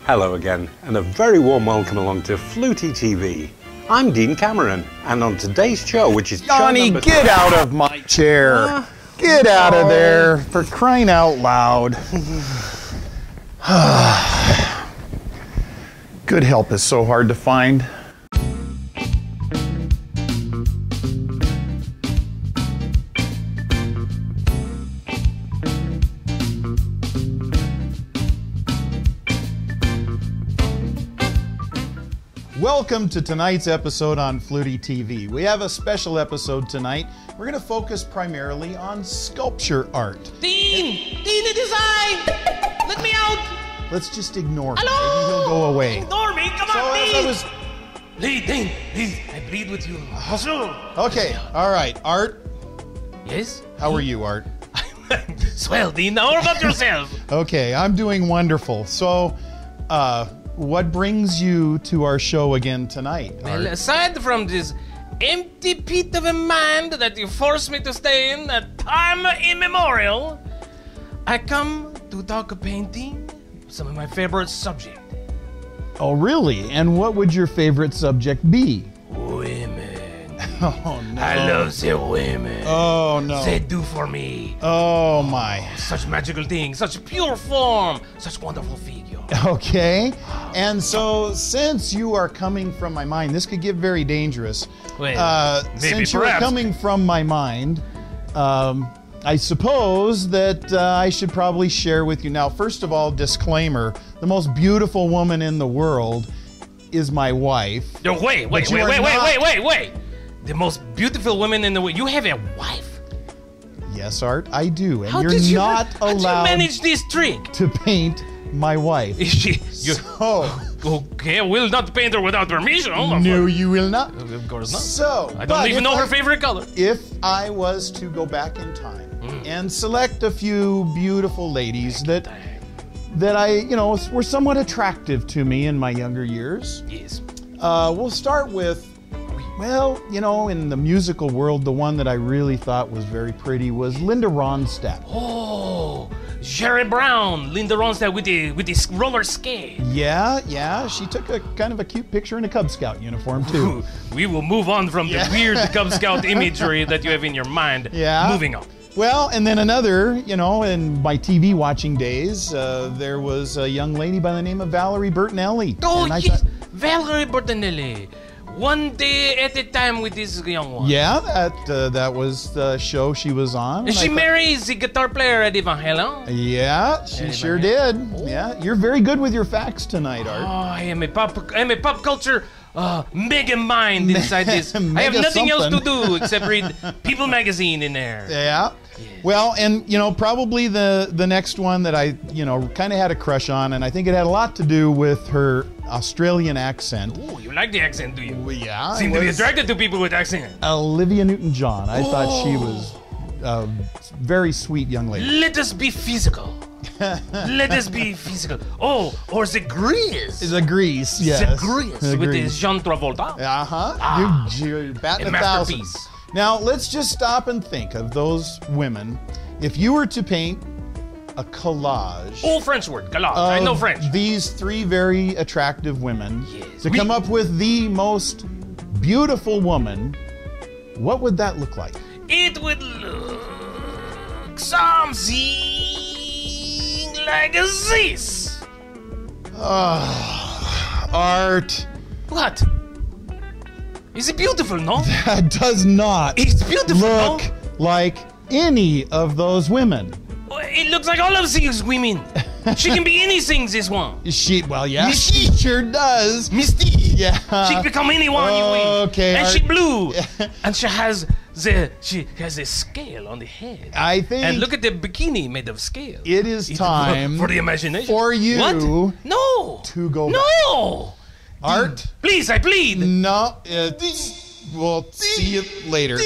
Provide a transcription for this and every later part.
Hello again, and a very warm welcome along to FLOOTIE TV. I'm Dean Cameron, and on today's show, which is Johnny, get out of my chair. Get out of there, for crying out loud. Good help is so hard to find. Welcome to tonight's episode on FLOOTIE TV. We have a special episode tonight. We're going to focus primarily on sculpture art. Dean, it is I! Let me out! Let's just ignore him. Hello? Maybe he'll go away. Ignore me, come So on, as Dean! I was... Dean, I plead with you. Monsieur! Okay, all right. Art, Yes? how are you, Art? Swell, Dean. Now, what about yourself? Okay, I'm doing wonderful. So, what brings you to our show again tonight, Art? Well, aside from this empty pit of a mind that you forced me to stay in at time immemorial, I come to talk painting, some of my favorite subject. Oh, really? And what would your favorite subject be? Women. Oh, no. I love the women. Oh, no. They do for me Oh, my. such magical things, such pure form, such wonderful figure. Okay. And so, since you are coming from my mind, this could get very dangerous. Well, maybe Since you are perhaps. coming from my mind, I suppose that I should probably share with you. Now, first of all, disclaimer, the most beautiful woman in the world is my wife. No, wait. But you are not- The most beautiful woman in the world. You have a wife? Yes, Art, I do. And How you're did you not how did you allowed manage this trick? to paint my wife. Is she? Oh, Okay, I will not paint her without permission. no, you will not. Of course not. So, I but don't even if know her favorite color. If I was to go back in time and select a few beautiful ladies that I, you know, were somewhat attractive to me in my younger years, Yes. we'll start with, well, you know, in the musical world, the one that I really thought was very pretty was Linda Ronstadt. Oh, Jerry Brown, Linda Ronstadt with the roller skate. Yeah, she took a kind of a cute picture in a Cub Scout uniform too. We will move on from the weird Cub Scout imagery that you have in your mind. Yeah. Moving on. Well, and then another, you know, in my TV watching days, there was a young lady by the name of Valerie Bertinelli. Oh, And I yes. thought, Valerie Bertinelli. One day at a time with this young one. yeah, that was the show she was on. And And she I thought- marries the guitar player Eddie Van Halen. Yeah, she sure did. Yeah, you're very good with your facts tonight, Art. Oh, I am a pop culture mega mind inside this. I have Mega nothing else to something. do except read People magazine in there. Yeah. Well, and you know, probably the next one that I, you know, kind of had a crush on, and I think it had a lot to do with her Australian accent. Oh, you like the accent, do you? Well, yeah, Seem it to be was attracted to people with accent. Olivia Newton-John. I thought she was a very sweet young lady. Let us be physical. Let us be physical. Oh, or the Grease. Is a Grease, yes. The Grease The with the Grease. Jean Travolta. You're batting A 1,000. masterpiece. Now, let's just stop and think of those women. If you were to paint a collage Oh, French word, collage. I know of French. these three very attractive women Yes. to come up with the most beautiful woman, what would that look like? It would look something like this. Art. What? Is it beautiful, no? That does not It's beautiful, look no? like any of those women. It looks like all of these women. She can be anything, this one. Well, yeah, Misty. she sure does. Misty. Yeah. She can become anyone you will. Okay, And Art. she blue. And she has a scale on the head. I think And look at the bikini made of scale. it is time for the imagination. for you What? No. to go No. Art. Please, I plead. No, we'll see you later.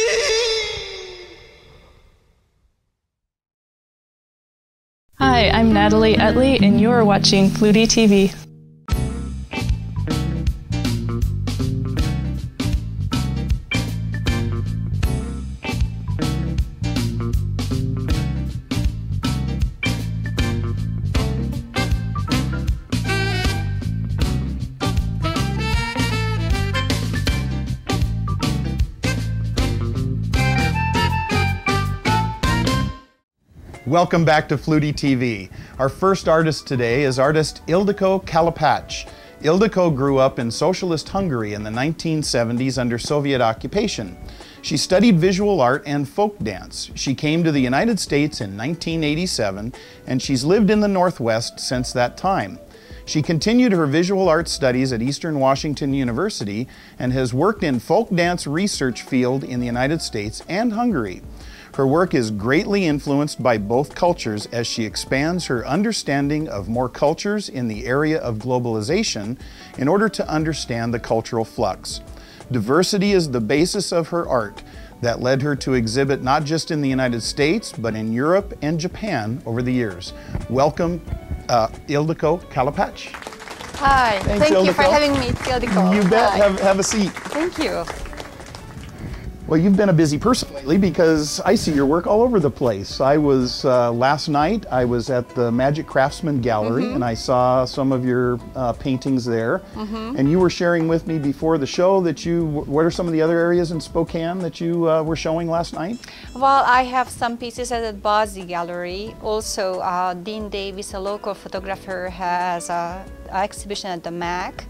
Hi, I'm Natalie Utley, and you're watching FLOOTIE TV. Welcome back to FLOOTIE TV. Our first artist today is artist Ildiko Kalapacs. Ildiko grew up in socialist Hungary in the 1970s under Soviet occupation. She studied visual art and folk dance. She came to the United States in 1987, and she's lived in the Northwest since that time. She continued her visual arts studies at Eastern Washington University and has worked in folk dance research field in the United States and Hungary. Her work is greatly influenced by both cultures as she expands her understanding of more cultures in the area of globalization in order to understand the cultural flux. Diversity is the basis of her art that led her to exhibit not just in the United States, but in Europe and Japan over the years. Welcome, Ildiko Kalapacs. Hi, thank you for having me, Ildiko. You bet, have a seat. Thank you. Well, you've been a busy person lately because I see your work all over the place. I was, last night, I was at the Magic Craftsman Gallery and I saw some of your paintings there. And you were sharing with me before the show that what are some of the other areas in Spokane that you were showing last night? Well, I have some pieces at the Bozzi Gallery. Also, Dean Davis, a local photographer, has an exhibition at the MAC.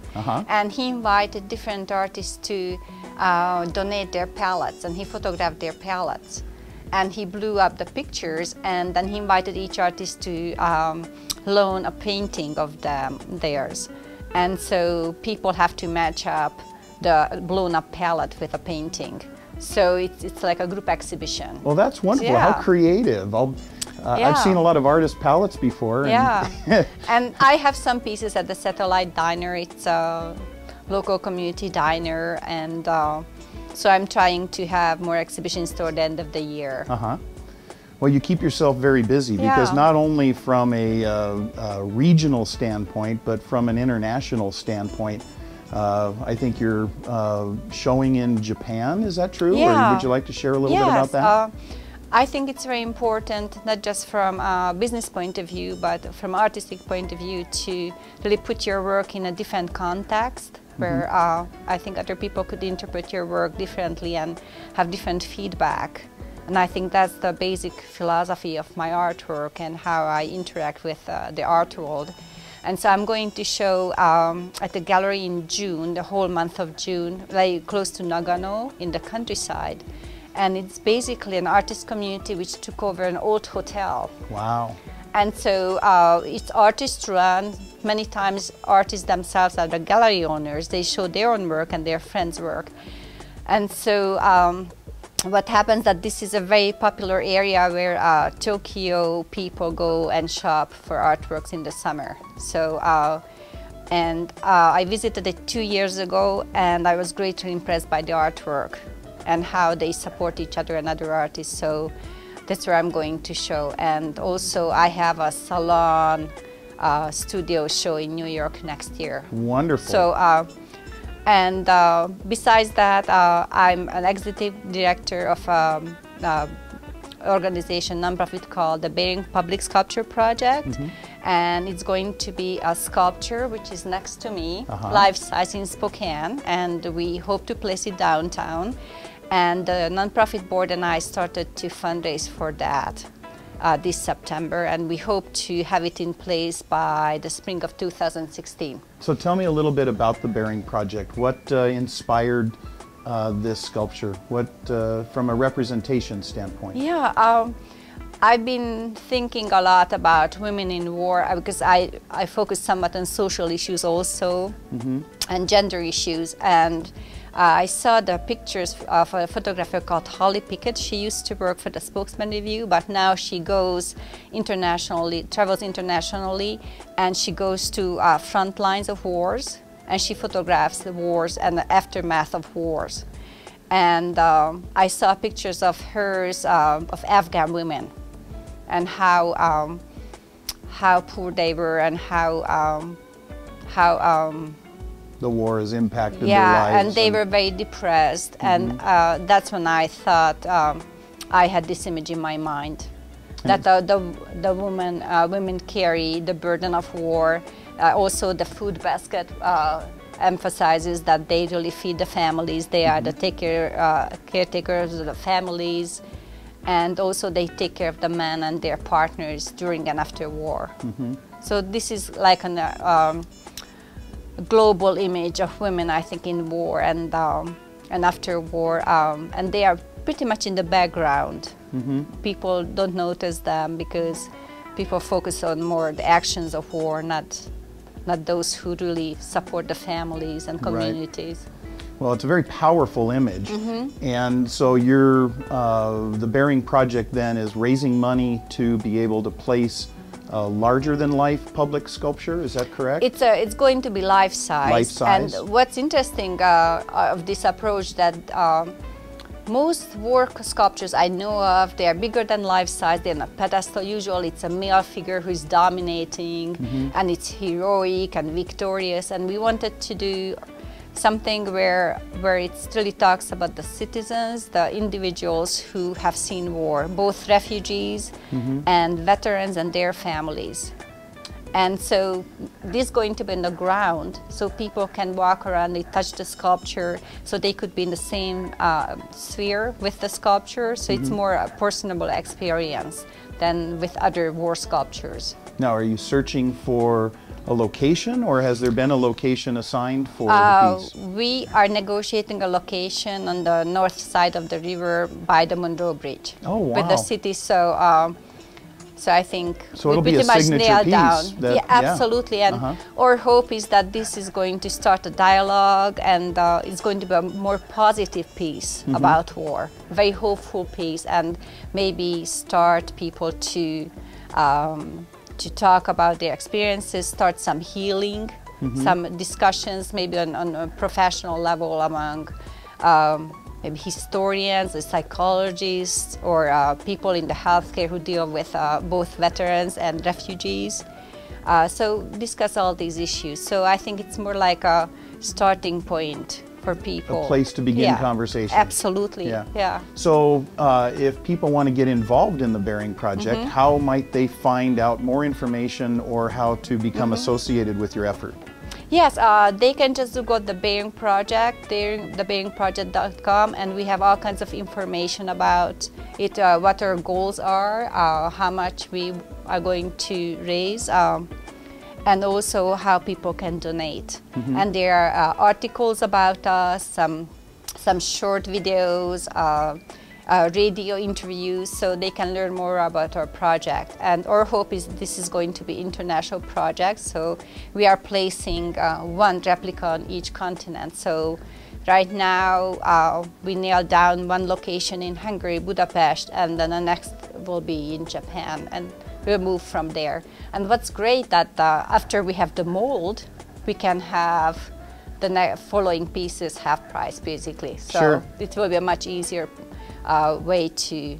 And he invited different artists to donate their palettes, and he photographed their palettes. And he blew up the pictures, and then he invited each artist to loan a painting of theirs. And so people have to match up the blown up palette with a painting. So it's like a group exhibition. Well, that's wonderful. Yeah. How creative. I've seen a lot of artist palettes before. And and I have some pieces at the Satellite Diner. It's a local community diner, and so I'm trying to have more exhibitions toward the end of the year. Well, you keep yourself very busy because not only from a regional standpoint, but from an international standpoint, I think you're showing in Japan. Is that true? Or would you like to share a little bit about that? I think it's very important, not just from a business point of view, but from an artistic point of view, to really put your work in a different context, where I think other people could interpret your work differently and have different feedback. And I think that's the basic philosophy of my artwork and how I interact with the art world. And so I'm going to show at the gallery in June, the whole month of June, like close to Nagano in the countryside. And it's basically an artist community which took over an old hotel. Wow. And so it's artist run. Many times artists themselves are the gallery owners. They show their own work and their friends' work. And so what happens that this is a very popular area where Tokyo people go and shop for artworks in the summer. So I visited it 2 years ago, and I was greatly impressed by the artwork and how they support each other and other artists. So that's where I'm going to show. And also I have a salon studio show in New York next year. Wonderful. So, besides that, I'm an executive director of an organization, nonprofit called the Bering Public Sculpture Project. And it's going to be a sculpture which is next to me, life-size in Spokane, and we hope to place it downtown. And the nonprofit board and I started to fundraise for that this September, and we hope to have it in place by the spring of 2016. So tell me a little bit about the Bering Project. What inspired this sculpture? What, from a representation standpoint? I've been thinking a lot about women in war because I focus somewhat on social issues also and gender issues. And I saw the pictures of a photographer called Holly Pickett. She used to work for the Spokesman Review, but now she goes internationally, travels internationally, and she goes to front lines of wars, and she photographs the wars and the aftermath of wars. And I saw pictures of hers of Afghan women, and how poor they were, and how the war has impacted their lives. And they were very depressed, and that's when I thought I had this image in my mind, that the women carry the burden of war. Also, the food basket emphasizes that they really feed the families. They are the caretakers of the families, and also they take care of the men and their partners during and after war. So this is like a global image of women, I think, in war and after war, and they are pretty much in the background. People don't notice them because people focus on more the actions of war, not those who really support the families and communities. Well, it's a very powerful image. And so the Bering Project then is raising money to be able to place a larger-than-life public sculpture, is that correct? It's going to be life-size. Life-size. And what's interesting of this approach that most war sculptures I know of, they are bigger than life-size. They're on a pedestal. Usually it's a male figure who is dominating, and it's heroic and victorious. And we wanted to do something where it really talks about the citizens, the individuals who have seen war, both refugees and veterans and their families. And so this is going to be in the ground, so people can walk around, they touch the sculpture, so they could be in the same sphere with the sculpture, so it's more a personable experience than with other war sculptures. Now, are you searching for a location, or has there been a location assigned for the piece? We are negotiating a location on the north side of the river by the Monroe Bridge. Oh, wow. With the city, so I think so it'll we be pretty a much signature nailed piece down. that- Yeah, absolutely. And our hope is that this is going to start a dialogue, and it's going to be a more positive piece about war, very hopeful piece, and maybe start people to talk about their experiences, start some healing, some discussions, maybe on a professional level among maybe historians, or psychologists, or people in the healthcare who deal with both veterans and refugees. So discuss all these issues. So I think it's more like a starting point for people. A place to begin conversation. Absolutely. Yeah. So if people want to get involved in the Bering Project, how might they find out more information or how to become associated with your effort? Yes, they can just go to the Bering Project, theberingproject.com, and we have all kinds of information about it, what our goals are, how much we are going to raise, and also how people can donate. And there are articles about us, some short videos, radio interviews, so they can learn more about our project. And our hope is this is going to be international project, so we are placing one replica on each continent. So right now we nailed down one location in Hungary, Budapest, and then the next will be in Japan, and we'll move from there. And what's great that after we have the mold, we can have the following pieces half price basically. So it will be a much easier way to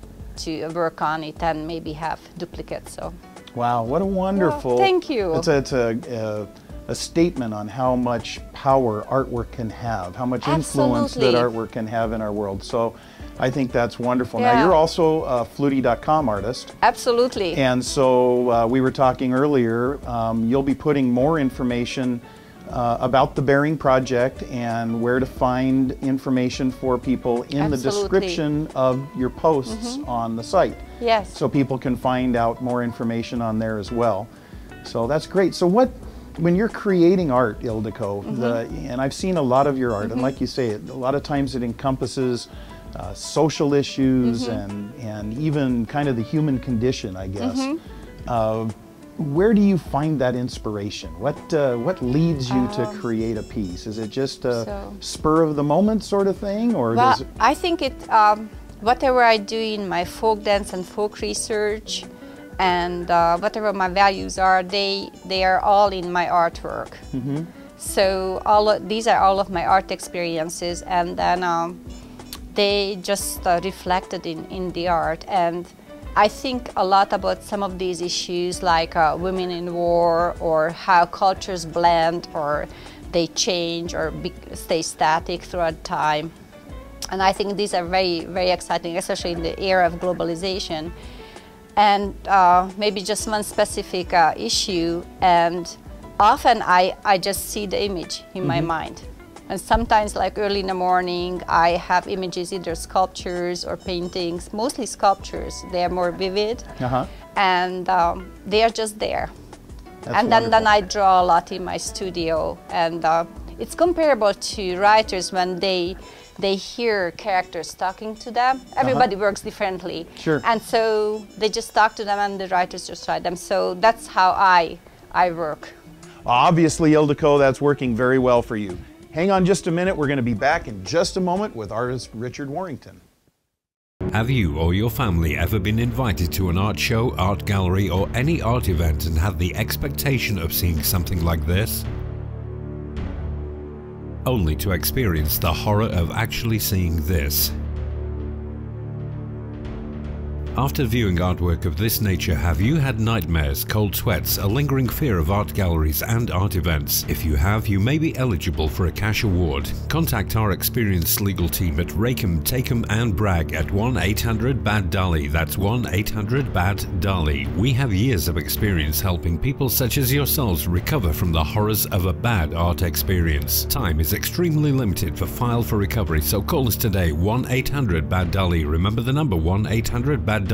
work on it and maybe have duplicates. So wow, what a wonderful! Well, thank you. It's a statement on how much power artwork can have, how much influence that artwork can have in our world. So I think that's wonderful. Now you're also a FLOOTIE.com artist. Absolutely. And so we were talking earlier. You'll be putting more information about the Bering Project and where to find information for people in the description of your posts on the site. Yes. So people can find out more information on there as well. So that's great. So when you're creating art, Ildiko, and I've seen a lot of your art, and like you say, a lot of times it encompasses social issues and even kind of the human condition, I guess. Where do you find that inspiration? What leads you to create a piece? Is it just a spur of the moment sort of thing, or does it... I think it whatever I do in my folk dance and folk research, and whatever my values are, they are all in my artwork. So these are all of my art experiences, and then they just reflected in the art. And I think a lot about some of these issues, like women in war, or how cultures blend, or they change, or stay static throughout time. And I think these are very, very exciting, especially in the era of globalization. And maybe just one specific issue, and often I just see the image in my mind. And sometimes, like early in the morning, I have images, either sculptures or paintings, mostly sculptures. They are more vivid, and they are just there. And then I draw a lot in my studio, and it's comparable to writers when they hear characters talking to them. Everybody works differently. Sure. And so they just talk to them and the writers just write them. So that's how I work. Obviously, Ildiko, that's working very well for you. Hang on just a minute. We're going to be back in just a moment with artist Richard Warrington. Have you or your family ever been invited to an art show, art gallery, or any art event and had the expectation of seeing something like this? Only to experience the horror of actually seeing this. After viewing artwork of this nature, have you had nightmares, cold sweats, a lingering fear of art galleries and art events? If you have, you may be eligible for a cash award. Contact our experienced legal team at Rackham, Takem and Bragg at 1-800-BAD-DALI. That's 1-800-BAD-DALI. We have years of experience helping people such as yourselves recover from the horrors of a bad art experience. Time is extremely limited for file for recovery, so call us today, 1-800-BAD-DALI. Remember the number, 1-800-BAD-DALI.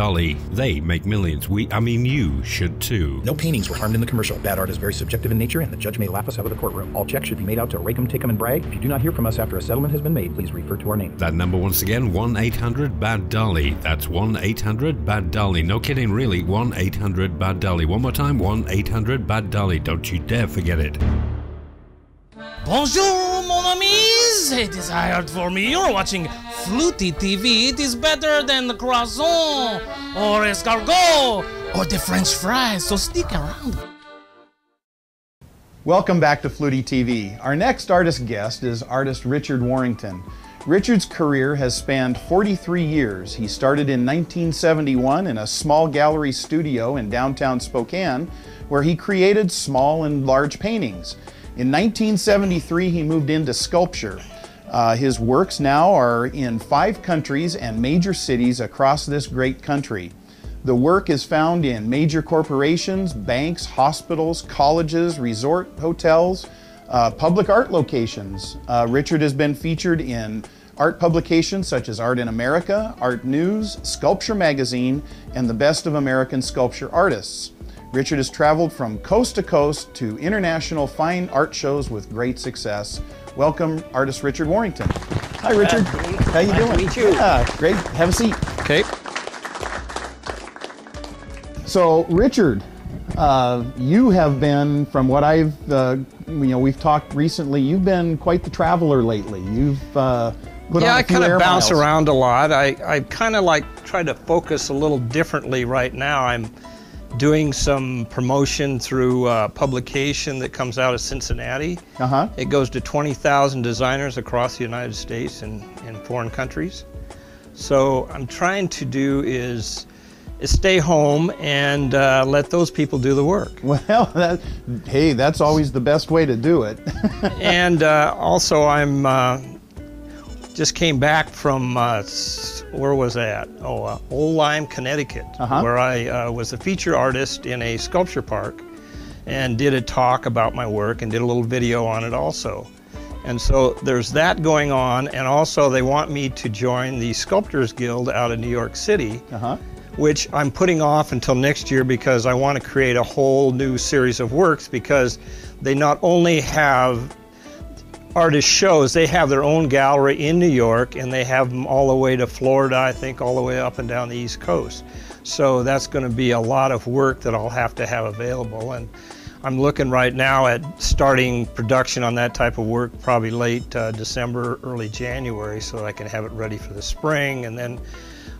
They make millions. I mean you should too. No paintings were harmed in the commercial. Bad art is very subjective in nature, and the judge may laugh us out of the courtroom. All checks should be made out to Rackham, Takem and Bragg. If you do not hear from us after a settlement has been made, please refer to our name. That number once again, 1-800-BAD-DALI. That's 1-800-BAD-DALI. No kidding, really, 1-800-BAD-DALI. One more time, 1-800-BAD-DALI. Don't you dare forget it. Bonjour, mon amis! It is hired for me. You're watching FLOOTIE TV. It is better than the croissant or escargot or the French fries, so stick around. Welcome back to FLOOTIE TV. Our next artist guest is artist Richard Warrington. Richard's career has spanned 43 years. He started in 1971 in a small gallery studio in downtown Spokane, where he created small and large paintings. In 1973, he moved into sculpture. His works now are in 5 countries and major cities across this great country. The work is found in major corporations, banks, hospitals, colleges, resort hotels, public art locations. Richard has been featured in art publications such as Art in America, Art News, Sculpture Magazine, and the Best of American Sculpture Artists. Richard has traveled from coast to coast to international fine art shows with great success. Welcome, artist Richard Warrington. Hi, Richard. How you doing? Nice to meet you. Yeah, great. Have a seat. Okay. So, Richard, you have been, from what I've, we've talked recently, you've been quite the traveler lately. You've put on a few I kind of air bounce miles. around a lot. I kind of like try to focus a little differently right now. I'm doing some promotion through a publication that comes out of Cincinnati. It goes to 20,000 designers across the United States and in foreign countries. So I'm trying to do is stay home and let those people do the work. Well, hey, that's always the best way to do it. And also I'm just came back from, where was that? Old Lyme, Connecticut, where I was a feature artist in a sculpture park and did a talk about my work and did a little video on it also. And so there's that going on, and also they want me to join the Sculptors Guild out of New York City, which I'm putting off until next year because I want to create a whole new series of works, because they not only have artist shows, they have their own gallery in New York, and they have them all the way to Florida, I think all the way up and down the East Coast. So that's going to be a lot of work that I'll have to have available, and I'm looking right now at starting production on that type of work probably late December, early January, so that I can have it ready for the spring. And then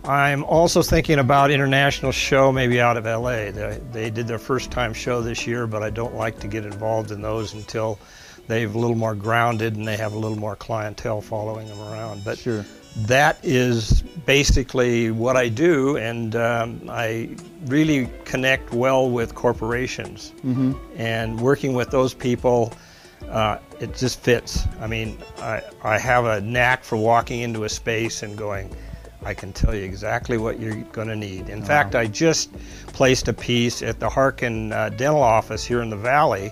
I'm also thinking about international show, maybe out of LA. They did their first time show this year, but I don't like to get involved in those until they've a little more grounded and they have a little more clientele following them around. But Sure. That is basically what I do, and I really connect well with corporations. And working with those people, it just fits. I mean, I have a knack for walking into a space and going, I can tell you exactly what you're going to need. In fact, I just placed a piece at the Harkin dental office here in the Valley,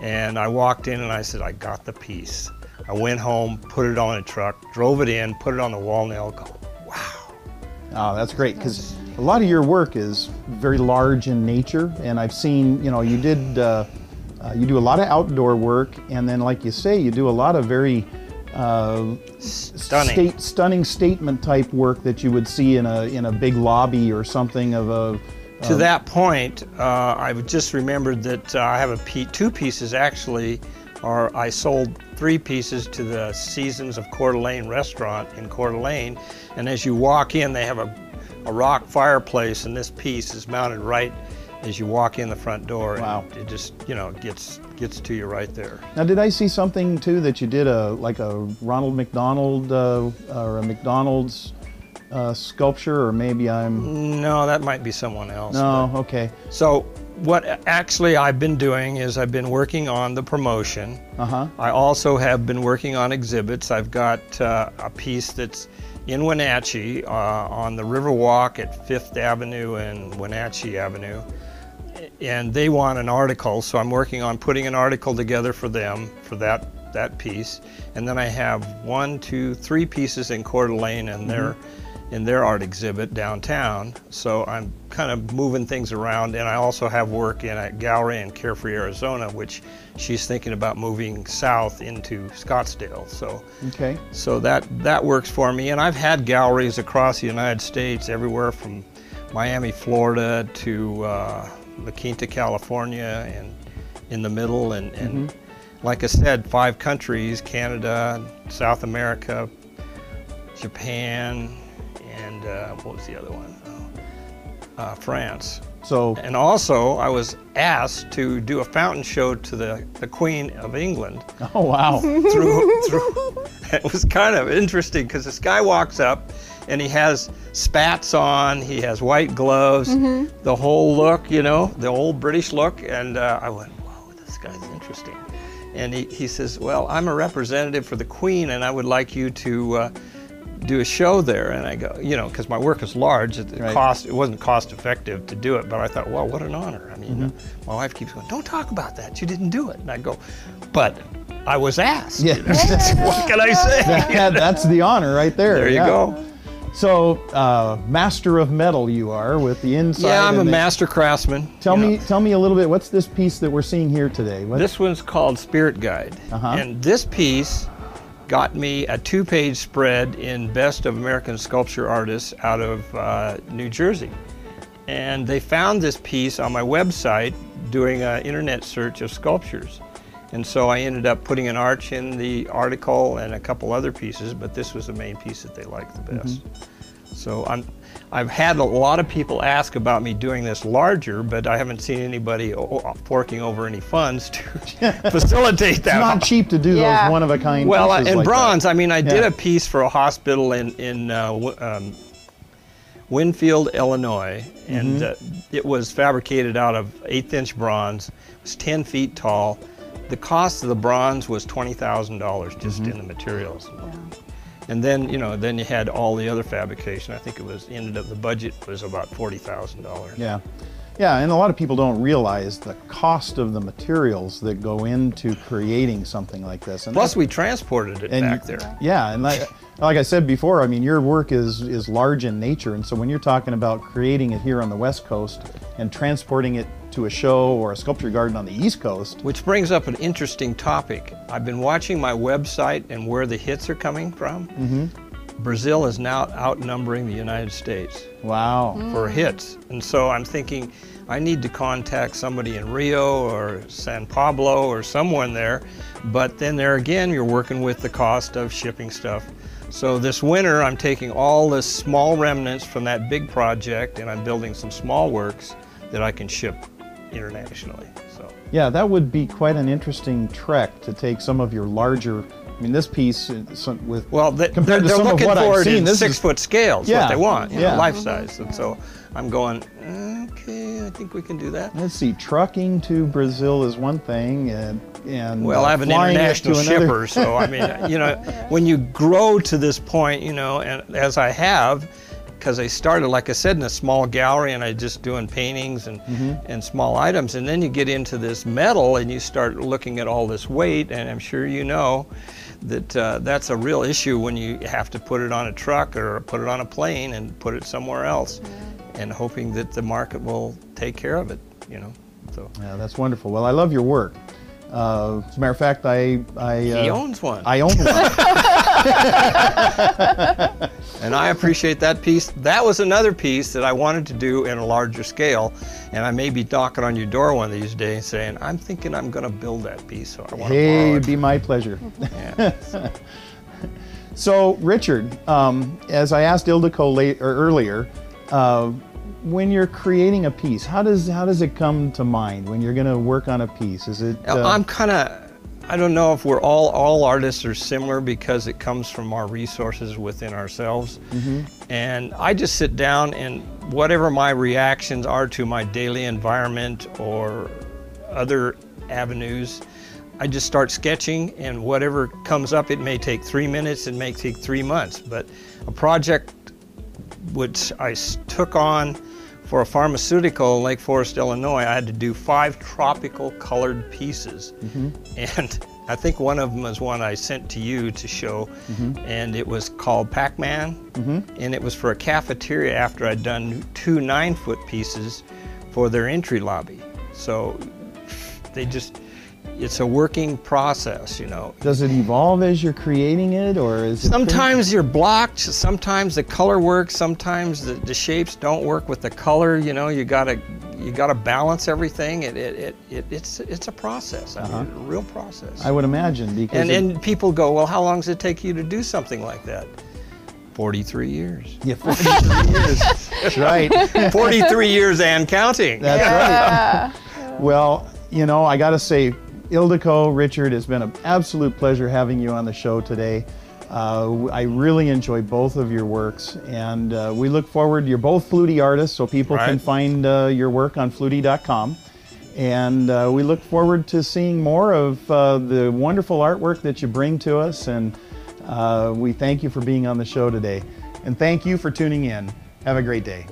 and I walked in and I said, I got the piece. I went home, put it on a truck, drove it in, put it on the wall nail, go, wow. Oh, that's great, because a lot of your work is very large in nature, and I've seen, you know, you do a lot of outdoor work, and then, like you say, you do a lot of very stunning statement type work that you would see in a big lobby or something of a. To that point, I've just remembered that I have two pieces actually, or I sold 3 pieces to the Seasons of Coeur d'Alene restaurant in Coeur d'Alene, and as you walk in, they have a rock fireplace, and this piece is mounted right as you walk in the front door. Wow. And it just, you know, gets to you right there. Now, did I see something too that you did like a Ronald McDonald or a McDonald's sculpture, or maybe I'm... No, that might be someone else. No, okay. So what actually I've been doing is I've been working on the promotion. I also have been working on exhibits. I've got a piece that's in Wenatchee on the Riverwalk at 5th Avenue and Wenatchee Avenue. And they want an article, so I'm working on putting an article together for them for that piece. And then I have 1, 2, 3 pieces in Coeur d'Alene and in their art exhibit downtown. So I'm kind of moving things around, and I also have work in a gallery in Carefree, Arizona, which she's thinking about moving south into Scottsdale. So, so that works for me. And I've had galleries across the United States, everywhere from Miami, Florida to La Quinta, California, and in the middle, and like I said, 5 countries: Canada, South America, Japan, and what was the other one? France. So, and also I was asked to do a fountain show to the Queen of England. Oh wow! It was kind of interesting because this guy walks up and he has spats on, he has white gloves, the whole look, you know, the old British look, and I went, whoa, this guy's interesting. And he says, well, I'm a representative for the Queen and I would like you to do a show there. And I go, you know, because my work is large, it wasn't cost effective to do it, but I thought, well, what an honor. I mean, my wife keeps going, don't talk about that, you didn't do it. And I go, but I was asked. Yeah. What can I say? That's the honor right there. There you go. So, master of metal you are with the inside. Yeah, I'm a master craftsman. Tell me a little bit, what's this piece that we're seeing here today? This one's called Spirit Guide. And this piece got me a 2-page spread in Best of American Sculpture Artists out of New Jersey. And they found this piece on my website doing an internet search of sculptures. And so I ended up putting an arch in the article and a couple other pieces, but this was the main piece that they liked the best. So I've had a lot of people ask about me doing this larger, but I haven't seen anybody forking over any funds to facilitate that. It's not cheap to do those one-of-a-kind pieces. Well, in like bronze, that. I mean, I did a piece for a hospital in Winfield, Illinois, and it was fabricated out of 1/8-inch bronze. It was 10 feet tall. The cost of the bronze was $20,000 just in the materials. And then, you know, then you had all the other fabrication. I think the budget was about $40,000. Yeah. Yeah, and a lot of people don't realize the cost of the materials that go into creating something like this. And plus, we transported it back there. Yeah, and like I said before, I mean, your work is large in nature, and so when you're talking about creating it here on the West Coast and transporting it to a show or a sculpture garden on the East Coast. Which brings up an interesting topic. I've been watching my website and where the hits are coming from. Brazil is now outnumbering the United States. Wow. For hits. And so I'm thinking I need to contact somebody in Rio or San Pablo or someone there, but then there again you're working with the cost of shipping stuff. So this winter I'm taking all the small remnants from that big project and I'm building some small works that I can ship internationally. So yeah, that would be quite an interesting trek to take some of your larger. I mean, this piece with compared to some of what I've seen, this 6-foot scales. What they want, you know, life size. And so I'm going, okay, I think we can do that. Let's see, trucking to Brazil is one thing, and well, I have an international shipper, so I mean, you know, when you grow to this point, you know, and as I have, because I started, like I said, in a small gallery, and I just doing paintings and small items, and then you get into this metal and you start looking at all this weight, and I'm sure you know that that's a real issue when you have to put it on a truck or put it on a plane and put it somewhere else, and hoping that the market will take care of it, you know. So yeah, that's wonderful. Well, I love your work. As a matter of fact, he owns one. I own one. And I appreciate that piece. That was another piece that I wanted to do in a larger scale, and I may be knocking on your door one of these days saying, I'm thinking I'm going to build that piece, so I want to borrow it. It'd be my pleasure. Yeah. So, Richard, as I asked Ildiko earlier, when you're creating a piece, how does it come to mind when you're going to work on a piece? Is it? I'm kind of. I don't know if we're all artists are similar, because it comes from our resources within ourselves. And I just sit down, and whatever my reactions are to my daily environment or other avenues, I just start sketching, and whatever comes up, it may take 3 minutes, it may take 3 months. But a project which I took on for a pharmaceutical in Lake Forest, Illinois, I had to do 5 tropical colored pieces. And I think one of them was one I sent to you to show, and it was called Pac-Man, and it was for a cafeteria after I'd done 2 9-foot pieces for their entry lobby. So they just, it's a working process, you know. Does it evolve as you're creating it, or is it? Sometimes you're blocked, sometimes the color works, sometimes the shapes don't work with the color, you know. You gotta balance everything. It's a process, I mean, a real process. I would imagine, because and people go, well, how long does it take you to do something like that? 43 years. Yeah, 43 years. That's right. 43 years and counting. That's right. Well, you know, I got to say, Ildiko, Richard, it's been an absolute pleasure having you on the show today. I really enjoy both of your works, and we look forward. You're both FLOOTie artists, so people can find your work on FLOOTie.com. And we look forward to seeing more of the wonderful artwork that you bring to us, and we thank you for being on the show today. And thank you for tuning in. Have a great day.